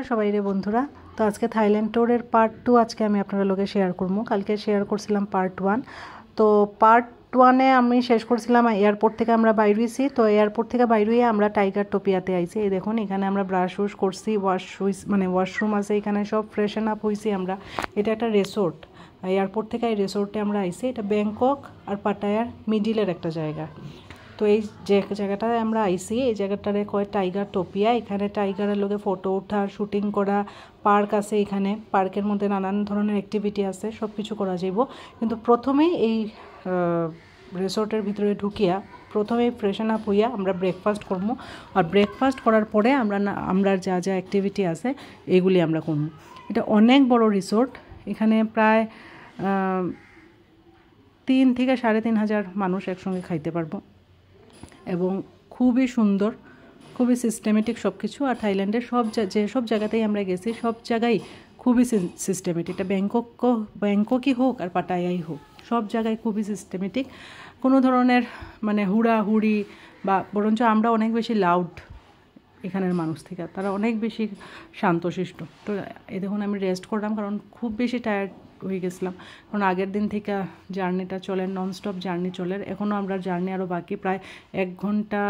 সবাই রে বন্ধুরা, তো আজকে থাইল্যান্ড ট্যুরের পার্ট 2 আজকে আমি আপনাদের লগে শেয়ার করবো। কালকে শেয়ার করছিলাম পার্ট 1। তো পার্ট 1-এ আমি শেষ করছিলাম এয়ারপোর্ট থেকে আমরা বাইরে হয়েছি। তো এয়ারপোর্ট থেকে বাইরে হয়ে আমরা টাইগার টোপিয়াতে আইছি। এই দেখুন, এখানে আমরা ব্রাশ ওয়াশ করছি, ওয়াশরুম আছে এখানে, সব ফ্রেশন আপ হয়েছি আমরা। এটা একটা রিসোর্ট, এয়ারপোর্ট থেকে এই রিসোর্টে আমরা আইছি। এটা ব্যাংকক আর পাটায়ার মিডিলের একটা জায়গা। তো এই যে জায়গাটায় আমরা আইসি, এই জায়গাটারে কয় টাইগার টোপিয়া। এখানে টাইগারের লোকে ফটো ওঠা, শুটিং করা, পার্ক আছে এখানে। পার্কের মধ্যে নানান ধরনের অ্যাক্টিভিটি আছে, সব কিছু করা যাইব। কিন্তু প্রথমেই এই রিসোর্টের ভিতরে ঢুকিয়া প্রথমেই ফ্রেশন আপ হইয়া আমরা ব্রেকফাস্ট করবো। আর ব্রেকফাস্ট করার পরে আমরা যা যা অ্যাক্টিভিটি আছে এইগুলি আমরা করবো। এটা অনেক বড় রিসোর্ট, এখানে প্রায় 3 থেকে 3,500 মানুষ একসঙ্গে খাইতে পারবো। এবং খুবই সুন্দর, খুবই সিস্টেমেটিক সব কিছু। আর থাইল্যান্ডের সব জায়গাতেই আমরা গেছি, সব জায়গায় খুবই সিস্টেমেটিক। এটা ব্যাংককই হোক আর পাটায়াই হোক, সব জায়গায় খুবই সিস্টেমেটিক। কোনো ধরনের মানে হুড়াহুড়ি বা বরঞ্চ আমরা অনেক বেশি লাউড এখানের মানুষ থেকে, তারা অনেক বেশি শান্তশিষ্ট। তো এই দেখুন, আমি রেস্ট করলাম কারণ খুব বেশি টায়ার্ড হয়ে গেছিলাম। কারণ আগের দিন থেকে জার্নিটা চলে, ননস্টপ জার্নি চলে। এখনও আমরা জার্নি আরও বাকি, প্রায় 1 ঘন্টা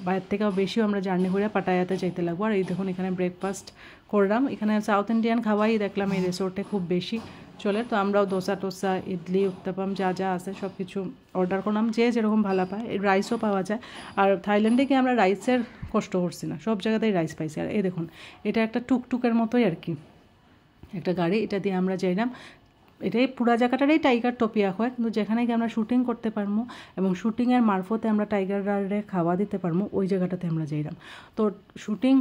বাইরের থেকেও বেশিও আমরা জার্নি করে পাটায়াতে যাইতে লাগবো। আর এই দেখুন, এখানে ব্রেকফাস্ট করলাম। এখানে সাউথ ইন্ডিয়ান খাওয়াই দেখলাম এই রিসোর্টে খুব বেশি চলে। তো আমরাও দোসা টোসা, ইডলি, উত্তাপাম যা যা আছে সব কিছু অর্ডার করলাম, যে যেরকম ভালো পায়। রাইসও পাওয়া যায়। আর থাইল্যান্ডে গিয়ে আমরা রাইসের কষ্ট করছি না, সব জায়গাতেই রাইস পাইছি। আর এই দেখুন, এটা একটা টুকটুকের মতোই আর কি একটা গাড়ি, এটা দিয়ে আমরা যাইলাম। এটাই পুরা জায়গাটারই টাইগার টোপিয়া হয়, কিন্তু যেখানে গিয়ে আমরা শুটিং করতে পারবো এবং শুটিংয়ের মারফতে আমরা টাইগাররে খাওয়া দিতে পারবো, ওই জায়গাটাতে আমরা যাইলাম। তো শুটিং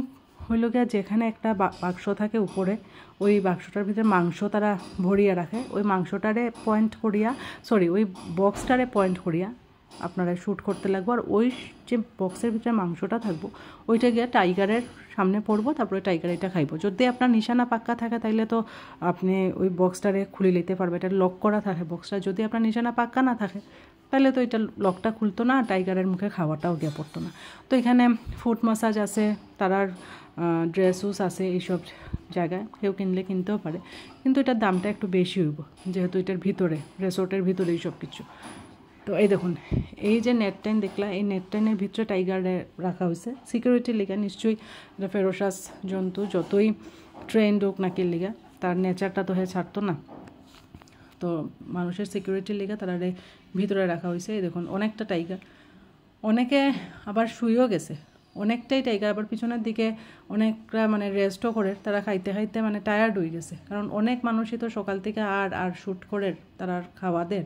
হইল গিয়া যেখানে একটা বাক্স থাকে উপরে, ওই বাক্সটার ভিতরে মাংস তারা ভরিয়ে রাখে। ওই মাংসটারে পয়েন্ট করিয়া, ওই বক্সটারে পয়েন্ট করিয়া আপনারা শ্যুট করতে লাগবো। আর ওই যে বক্সের ভিতরে মাংসটা থাকবো, ওইটা গিয়ে টাইগারের সামনে পড়বো, তারপরে টাইগার এটা খাইবো। যদি আপনার নিশানা পাক্কা থাকে তাইলে তো আপনি ওই বক্সটারে খুলে নিতে পারবে, এটা লক করা থাকে বক্সটা। যদি আপনার নিশানা পাক্কা না থাকে তাহলে তো এটা লকটা খুলতো না, টাইগারের মুখে খাওয়াটাও গিয়ে পড়তো না। তো এখানে ফুট মাসাজ আছে, তারার ড্রেস উস আছে এইসব জায়গায়, কেউ কিনলে কিনতেও পারে। কিন্তু এটার দামটা একটু বেশি হইব, যেহেতু এটার ভিতরে রিসোর্টের ভিতরেই সব কিছু। তো এই দেখুন, এই যে নেট টাইন দেখলাম, এই নেট টাইনের ভিতরে টাইগারে রাখা হয়েছে সিকিউরিটির লিগা। নিশ্চয়ই এটা ফেরোসাস জন্তু, যতই ট্রেন্ড হোক নাকি লিগা, তার নেচারটা তো ছাড়তো না। তো মানুষের সিকিউরিটির লিগা তারা ভিতরে রাখা হয়েছে। এই দেখুন, অনেকটা টাইগার। অনেকে আবার শুয়েও গেছে, অনেকটাই টাইগার। আবার পিছনের দিকে অনেকটা মানে রেস্টও করে, তারা খাইতে খাইতে মানে টায়ার্ড হয়ে গেছে। কারণ অনেক মানুষই তো সকাল থেকে আর শ্যুট করে তারা খাওয়া দেয়,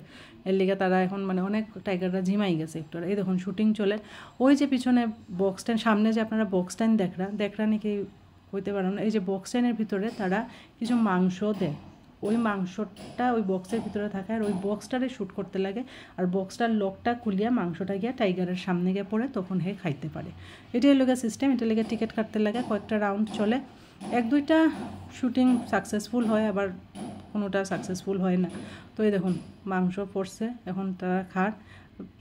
এর লিগে তারা এখন মানে অনেক টাইগাররা ঝিমাই গেছে একটু। এই দেখুন, শুটিং চলে। ওই যে পিছনে বক্স স্ট্যান্ড, সামনে যে আপনারা বক্স স্ট্যান্ড দেখরা নাকি হইতে পারেন না, এই যে বক্স স্ট্যান্ডের ভিতরে তারা কিছু মাংস দেয়। ওই মাংসটা ওই বক্সের ভিতরে থাকে, আর ওই বক্সটারে শ্যুট করতে লাগে। আর বক্সটার লকটা খুলিয়া মাংসটা গিয়া টাইগারের সামনে গিয়ে পড়ে, তখন হে খাইতে পারে। এটাই লোকের সিস্টেম। এটা লেগে টিকিট কাটতে লাগে, কয়েকটা রাউন্ড চলে। 1-2টা শুটিং সাকসেসফুল হয়, আবার কোনোটা সাকসেসফুল হয় না। তো এই দেখুন, মাংস পড়ছে, এখন তারা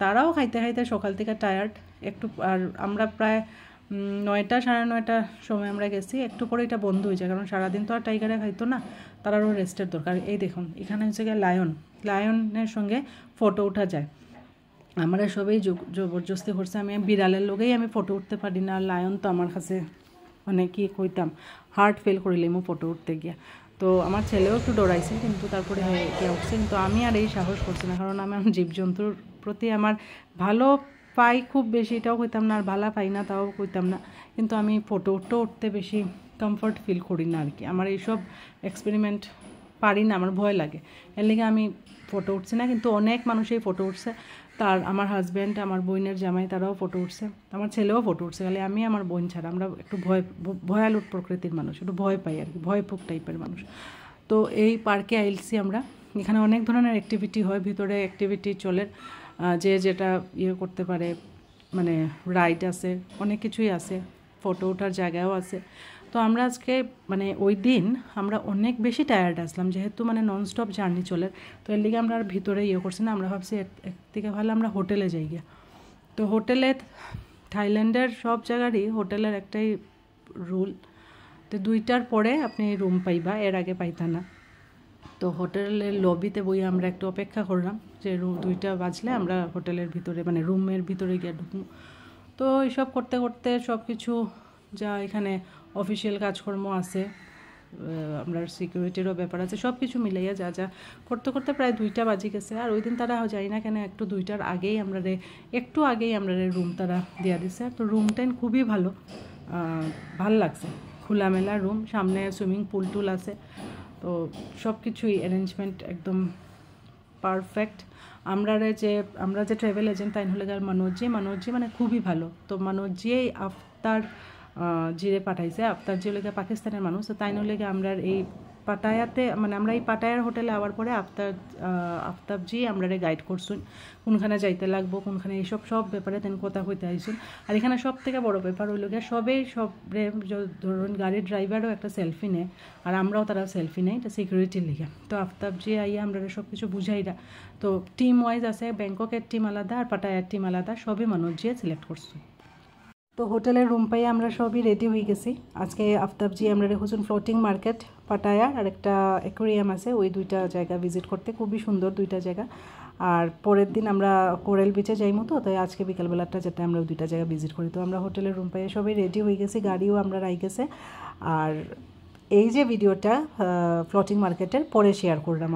তারাও খাইতে খাইতে সকাল থেকে টায়ার্ড একটু। আর আমরা প্রায় 9টা 9:30 সময় আমরা গেছি। একটু পরে এটা বন্ধ হয়ে যায়, কারণ সারাদিন তো আর টাইগারে খাইতো না, তারারও রেস্টের দরকার। এই দেখুন, এখানে হচ্ছে গিয়ে লায়নের সঙ্গে ফটো ওঠা যায়। আমরা সবাই জবরদস্তি করছে, আমি বিড়ালের লোকেই আমি ফটো উঠতে পারি না। লায়ন তো আমার কাছে মানে কি কইতাম, হার্ট ফেল করিলে আমি ফটো উঠতে গিয়া। তো আমার ছেলেও একটু ডরাইছে, কিন্তু তারপরে গিয়ে উঠছে। কিন্তু আমি আর এই সাহস করছি না, কারণ আমার জীবজন্তুর প্রতি আমার ভালো পাই খুব বেশি, এটাও কইতাম না, আর ভালো পাই না তাও কইতাম না। কিন্তু আমি ফটো উঠতে বেশি কমফর্ট ফিল করি না আর কি। আমার এইসব এক্সপেরিমেন্ট পারি না, আমার ভয় লাগে, এর লিগে আমি ফটো উঠছি না। কিন্তু অনেক মানুষই ফটো উঠছে। আমার হাজব্যান্ড, আমার বোনের জামাই, তারাও ফটো উঠছে, আমার ছেলেও ফটো উঠছে। খালি আমি আমার বোন ছাড়া, আমরা একটু ভয়ালুট প্রকৃতির মানুষ, একটু ভয় পাই আর কি, ভয়পুক টাইপের মানুষ। তো এই পার্কে আইলছি আমরা। এখানে অনেক ধরনের অ্যাক্টিভিটি হয়, ভিতরে অ্যাক্টিভিটি চলে, যে যেটা করতে পারে। মানে রাইড আছে, অনেক কিছুই আছে, ফটো ওঠার জায়গাও আছে। তো আমরা আজকে মানে ওই দিন আমরা অনেক বেশি টায়ার্ড আসলাম, যেহেতু মানে ননস্টপ জার্নি চলে। তো এর লিগে আমরা আর ভিতরে করছি না, আমরা ভাবছি এক থেকে ভালো আমরা হোটেলে যাই গিয়া। তো হোটেলে থাইল্যান্ডের সব জায়গারই হোটেলের একটাই রুল, তো 2টার পরে আপনি রুম পাইবা, এর আগে পাইতা না। তো হোটেলের লবিতে বই আমরা একটু অপেক্ষা করলাম যে 2টা বাজলে আমরা হোটেলের ভিতরে মানে রুমের ভিতরে গিয়ে ঢুকবো। তো এইসব করতে করতে সব কিছু যা এখানে অফিসিয়াল কাজকর্ম আছে, আমরা সিকিউরিটিরও ব্যাপার আছে, সব কিছু মিলাইয়া যা যা করতে করতে প্রায় 2টা বাজি গেছে। আর ওই দিন তারা যাই না কেন একটু 2টার আগেই একটু আগেই আমরা রুম তারা দেওয়া দিছে। তো রুমটা খুবই ভাল লাগছে, খোলামেলা রুম, সামনে সুইমিং পুল টুল আছে। তো সব কিছুই অ্যারেঞ্জমেন্ট একদম পারফেক্ট। আমরা যে ট্রাভেল এজেন্ট তাই হলে মনোজি মানে খুবই ভালো। তো মনোজি আফতার জিরে পাঠাইছে, আফতার জি লেগে পাকিস্তানের মানুষ। তো তাই লেগে আমরা এই পাটায়াতে মানে আমরা এই পাটায়ার হোটেলে আওয়ার পরে আফতাবজি আমরা গাইড করছুন কোনখানে যাইতে লাগবো, কোনখানে এইসব সব ব্যাপারে তেন কথা হইতে আইসুন। আর এখানে সব থেকে বড় ব্যাপার হইল গিয়ে সব ধরুন গাড়ির ড্রাইভারও একটা সেলফি নেয়, আর আমরাও তারা সেলফি নেই, এটা সিকিউরিটির লিগে। তো আফতাবজি আইয়া আমরা সব কিছু বুঝাইরা। তো টিম ওয়াইজ আছে, ব্যাংককের টিম আলাদা আর পাটায়ার টিম আলাদা, সবই মনোজিয়ে সিলেক্ট করছে। তো হোটেলের রুম পাই আমরা সবই রেডি হয়ে গেছি। আজকে আফতাবজি আমরা রেখেছুন ফ্লোটিং মার্কেট পাটায়া, আর একটা অ্যাকোয়ারিয়াম আছে, ওই 2টা জায়গা ভিজিট করতে, খুবই সুন্দর 2টা জায়গা। আর পরের দিন আমরা কোরাল বিচে যাইমো, তো তাই আজকে বিকালবেলাটা যেটা আমরা 2টা জায়গা ভিজিট করি। তো আমরা হোটেলের রুম পাই সবই রেডি হয়ে গেছি, গাড়িও আমরা রাই গেছে। আর এই যে ভিডিওটা ফ্লোটিং মার্কেটের পরে শেয়ার করলাম।